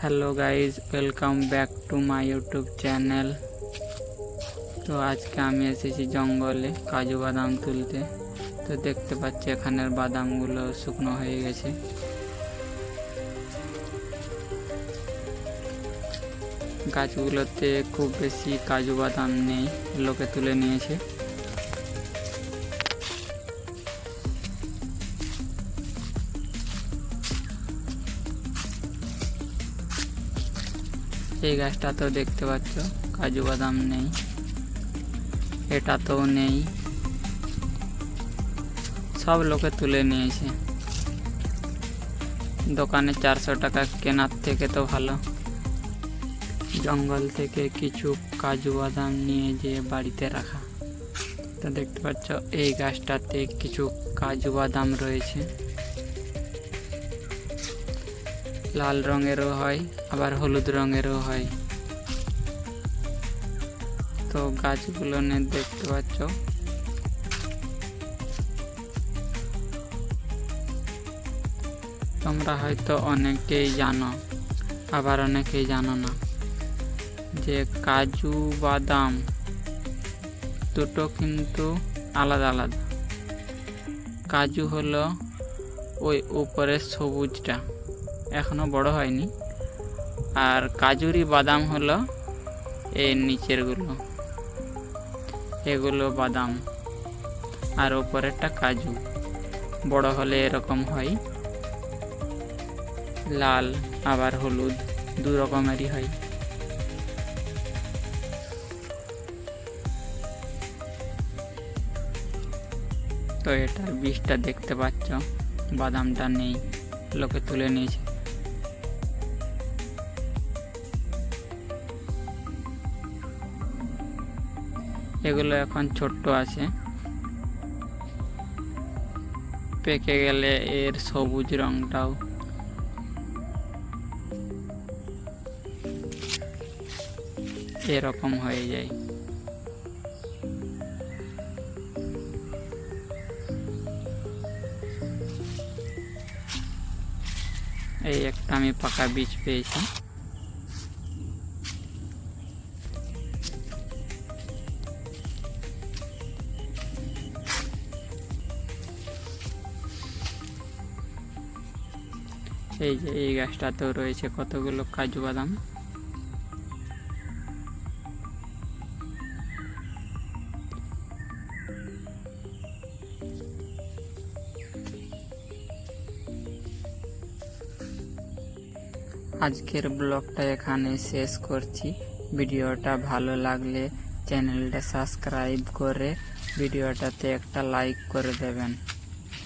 Hello guys welcome back to my YouTube channel. तो आज के आमी एसेছি জঙ্গলে কাজু বাদাম তুলতে। তো দেখতে পাচ্ছি এখানের বাদামগুলো শুকনো হয়ে গেছে। গাছগুলোতে খুব বেশি কাজু বাদাম নেই, লোকে তুলে নিয়েছে। এই গাছটাতেও দেখতে পাচ্ছ কাজু বাদাম নেই, এটাতেও নেই, সব লোকে তুলে নিয়েছে। দোকানে 400 টাকা কেনার থেকে তো ভালো জঙ্গল থেকে কিছু কাজু বাদাম নিয়ে যেয়ে বাড়িতে রাখা। তো দেখতে পাচ্ছ এই গাছটাতে কিছু কাজু বাদাম রয়েছে, লাল রঙেরও হয় আবার হলুদ রঙেরও হয়। তো গাছগুলো নিয়ে দেখতে পাচ্ছ তোমরা হয়তো অনেকেই জানো আবার অনেকেই জানো না যে কাজু বাদাম দুটো কিন্তু আলাদা আলাদা। কাজু হলো ওই উপরের সবুজটা, এখনো বড় হয়নি, আর কাজুরি বাদাম হলো এই নিচেরগুলো, এগুলো বাদাম, আর উপরেরটা কাজু। বড় হলে এরকম হয়, লাল আবার হলুদ দু রকমেরই হয়। তো এটার বীজটা দেখতে পাচ্ছ, বাদামটা নেই, লোকে তুলে নিয়েছে। এগুলো এখন ছোট্ট আছে, পেকে গেলে এর সবুজ রংটাও এরকম হয়ে যায়। এই একটা আমি পাকা বীজ পেয়েছি। এই যে এই গাছটাতেও রয়েছে কতগুলো কাজু বাদাম। আজকের ব্লগটা এখানে শেষ করছি। ভিডিওটা ভালো লাগলে চ্যানেলটা সাবস্ক্রাইব করে ভিডিওটাতে একটা লাইক করে দেবেন।